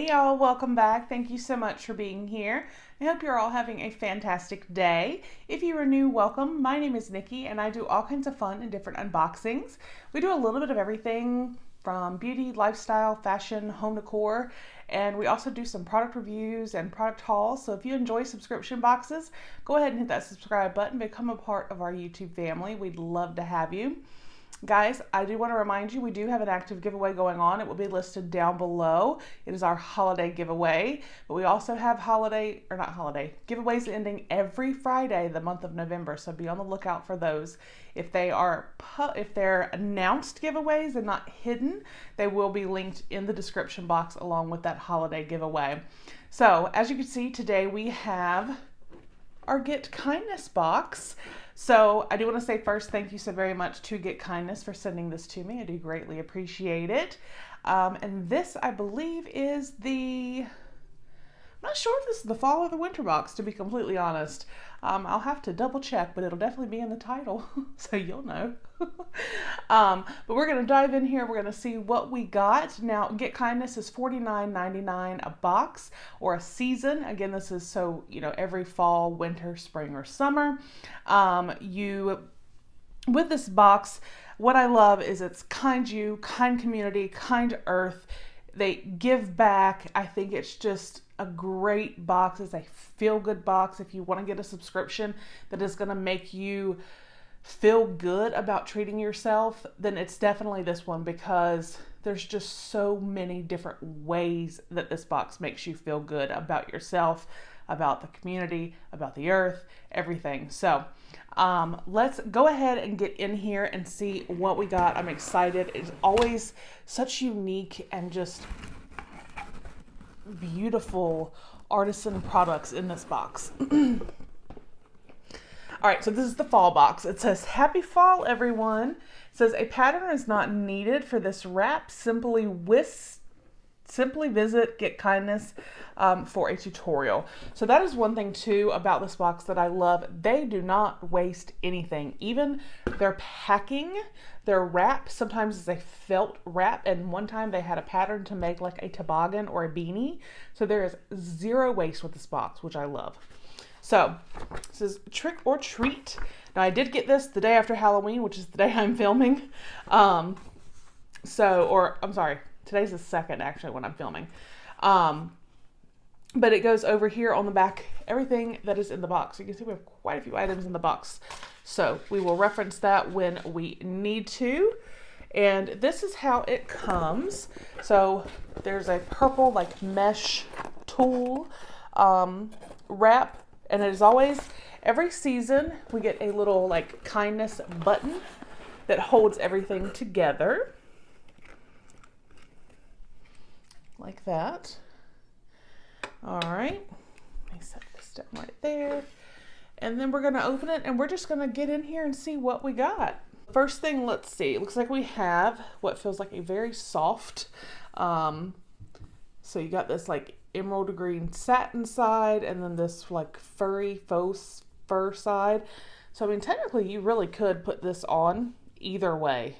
Hey y'all, welcome back. Thank you so much for being here. I hope you're all having a fantastic day. If you are new, welcome. My name is Nikki and I do all kinds of fun and different unboxings. We do a little bit of everything from beauty, lifestyle, fashion, home decor, and we also do some product reviews and product hauls. So if you enjoy subscription boxes, go ahead and hit that subscribe button, become a part of our YouTube family. We'd love to have you. Guys, I do want to remind you, we do have an active giveaway going on. It will be listed down below. It is our holiday giveaway, but we also have giveaways ending every Friday, the month of November. So be on the lookout for those. If they're announced giveaways and not hidden, they will be linked in the description box along with that holiday giveaway. So as you can see, today we have our Get Kindness box. So I do want to say first, thank you so very much to Get Kindness for sending this to me. I do greatly appreciate it. And this, I believe, is I'm not sure if this is the fall or the winter box, to be completely honest. I'll have to double check, but it'll definitely be in the title, so you'll know. But we're going to dive in here. We're going to see what we got. Now, Get Kindness is $49.99 a box or a season. Again, this is so, every fall, winter, spring, or summer. With this box, what I love is it's kind you, kind community, kind earth. They give back. I think it's just a great box. It's a feel-good box. If you want to get a subscription that is going to make you feel good about treating yourself, then it's definitely this one, because there's just so many different ways that this box makes you feel good about yourself, about the community, about the earth, everything. So let's go ahead and get in here and see what we got. I'm excited. It's always such unique and just beautiful artisan products in this box. All right, so this is the fall box. It says, "Happy fall, everyone." It says, "A pattern is not needed for this wrap. Simply visit Get Kindness for a tutorial." So that is one thing too about this box that I love. They do not waste anything. Even their packing, their wrap sometimes is a felt wrap, and one time they had a pattern to make like a toboggan or a beanie. So there is zero waste with this box, which I love. So this is Trick or Treat. Now I did get this the day after Halloween, which is the day I'm filming. I'm sorry, today's the 2nd actually when I'm filming. But it goes over here on the back, everything that is in the box. You can see we have quite a few items in the box. So we will reference that when we need to. And this is how it comes. So there's a purple like mesh tulle wrap. And it is always, every season, we get a little like kindness button that holds everything together. Like that. All right, let me set this down right there. And then we're gonna open it and we're just gonna get in here and see what we got. First thing, let's see, it looks like we have what feels like a very soft, so you got this like emerald green satin side and then this like furry faux fur side. So I mean, technically you really could put this on either way.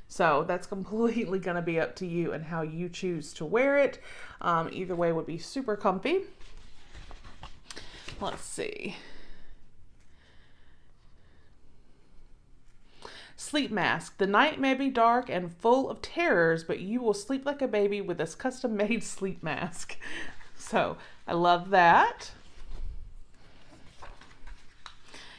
So that's completely going to be up to you and how you choose to wear it. Either way would be super comfy. Let's see. Sleep mask. The night may be dark and full of terrors, but you will sleep like a baby with this custom-made sleep mask. So I love that.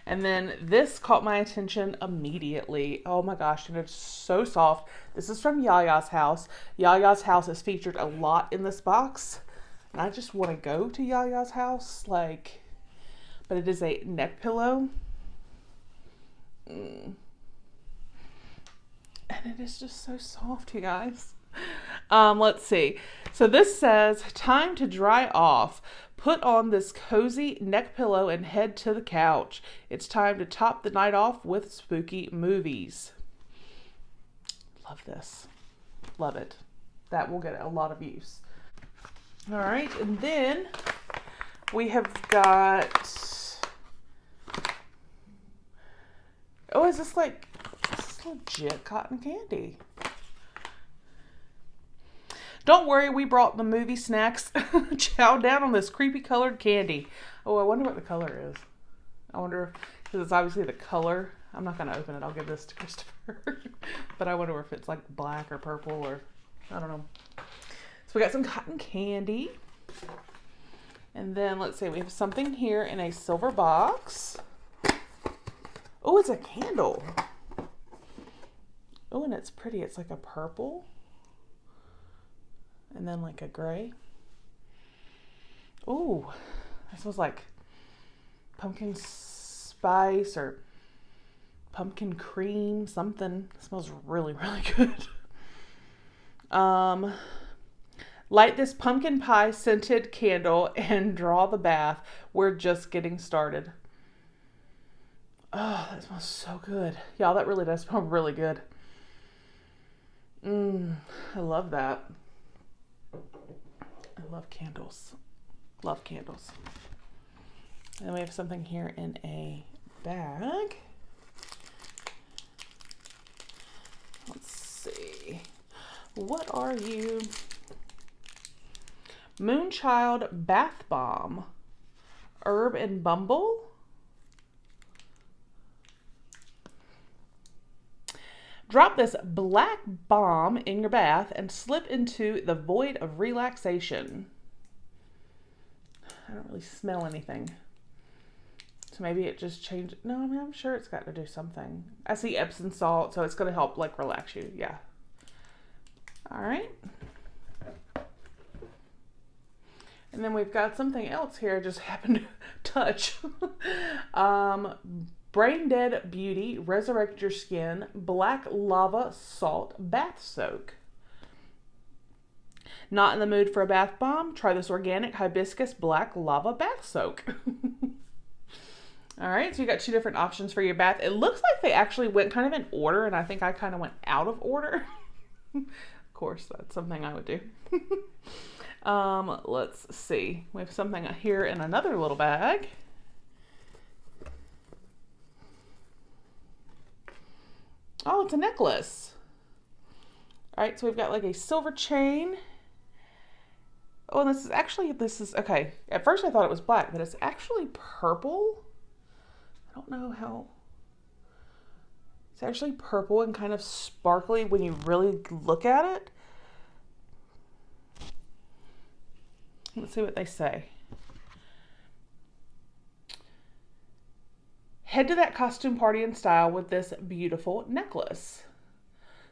And then this caught my attention immediately. Oh my gosh, and it's so soft. This is from Yaya's house. Yaya's house is featured a lot in this box. And I just want to go to Yaya's house, but it is a neck pillow. And it is just so soft, you guys. Let's see. So this says, "Time to dry off. Put on this cozy neck pillow and head to the couch. It's time to top the night off with spooky movies." Love this. Love it. That will get a lot of use. All right, and then we have got, oh, is this legit cotton candy? Don't worry, we brought the movie snacks. Chow down on this creepy colored candy. Oh, I wonder what the color is. I wonder, because it's obviously the color. I'm not going to open it. I'll give this to Christopher. But I wonder if it's like black or purple or, I don't know. So we got some cotton candy. And then let's see, we have something here in a silver box. Oh, it's a candle. Oh, and it's pretty. It's like a purple. And then like a gray. Oh, this smells like pumpkin spice or pumpkin cream, something. It smells really, really good. Light this pumpkin pie scented candle and draw the bath. We're just getting started. Oh, that smells so good. Y'all, that really does smell really good. I love that. I love candles. Love candles. And we have something here in a bag. Let's see. What are you? Moonchild Bath Bomb. Herb and Bumble. Drop this black bomb in your bath and slip into the void of relaxation. I don't really smell anything. So maybe it just changed. No, I mean, I'm sure it's got to do something. I see Epsom salt, so it's going to help like relax you. Yeah. All right. And then we've got something else here I just happened to touch. Brain Dead Beauty, Resurrect Your Skin, Black Lava Salt Bath Soak. Not in the mood for a bath bomb? Try this organic hibiscus black lava bath soak. All right, so you got two different options for your bath. It looks like they actually went kind of in order, and I think I kind of went out of order. Of course, that's something I would do. Let's see. We have something here in another little bag. Oh, it's a necklace. All right, so we've got like a silver chain. Oh, and this is, okay. At first I thought it was black, but it's actually purple. I don't know how. It's actually purple and kind of sparkly when you really look at it. Let's see what they say. Head to that costume party in style with this beautiful necklace.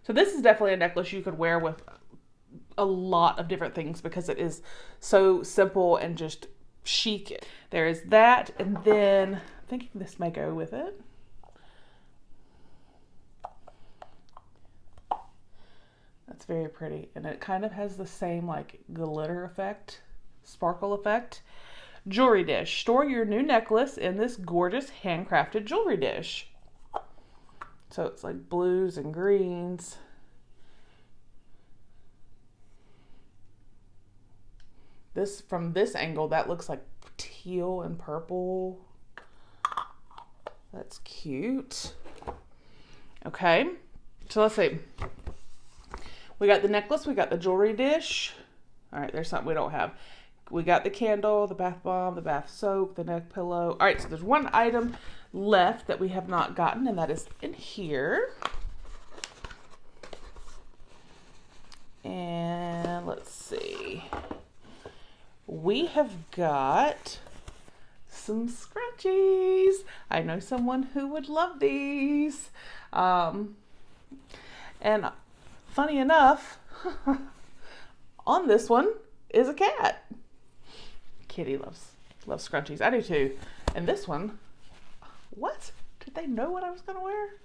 So this is definitely a necklace you could wear with a lot of different things because it is so simple and just chic. There is that, and then I'm thinking this may go with it. That's very pretty, and it kind of has the same like glitter effect, sparkle effect. Jewelry dish. Store your new necklace in this gorgeous handcrafted jewelry dish. So it's like blues and greens. This, from this angle, that looks like teal and purple. That's cute. Okay, so let's see. We got the necklace, we got the jewelry dish. All right, there's something we don't have. We got the candle, the bath bomb, the bath soak, the neck pillow. All right, so there's one item left that we have not gotten, and that is in here. And let's see. We have got some scrunchies. I know someone who would love these. And funny enough, on this one is a cat. Kitty loves scrunchies. I do too. And this one, what? Did they know what I was gonna wear?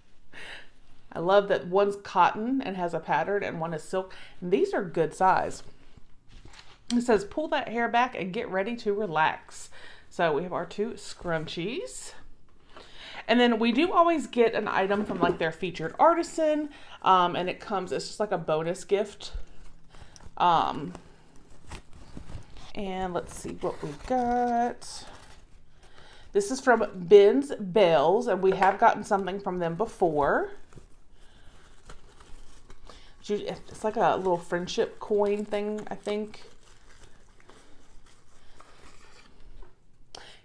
I love that one's cotton and has a pattern and one is silk. And these are good size. It says pull that hair back and get ready to relax. So we have our two scrunchies. And then we do always get an item from like their featured artisan. And it's just like a bonus gift. And let's see what we got. This is from Ben's Bells, and we have gotten something from them before. It's like a little friendship coin thing, I think.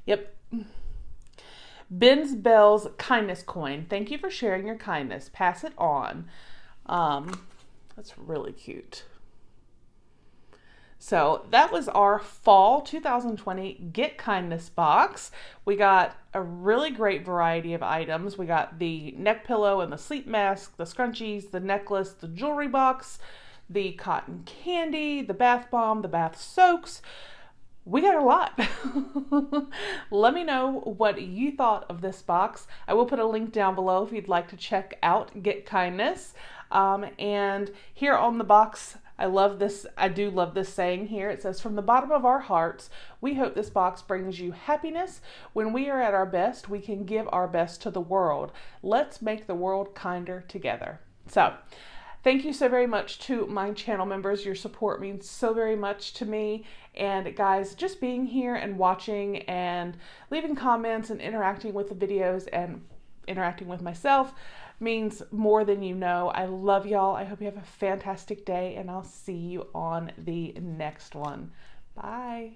Yep. Ben's Bell's kindness coin. Thank you for sharing your kindness. Pass it on. That's really cute. So that was our fall 2020 Get Kindness box. We got a really great variety of items. We got the neck pillow and the sleep mask, the scrunchies, the necklace, the jewelry box, the cotton candy, the bath bomb, the bath soaks. We got a lot. Let me know what you thought of this box. I will put a link down below if you'd like to check out Get Kindness. And here on the box, I love this. I do love this saying here. It says, from the bottom of our hearts, we hope this box brings you happiness. When we are at our best, we can give our best to the world. Let's make the world kinder together. So thank you so very much to my channel members. Your support means so very much to me. And guys, just being here and watching and leaving comments and interacting with the videos and interacting with myself means more than you know. I love y'all. I hope you have a fantastic day, and I'll see you on the next one. Bye.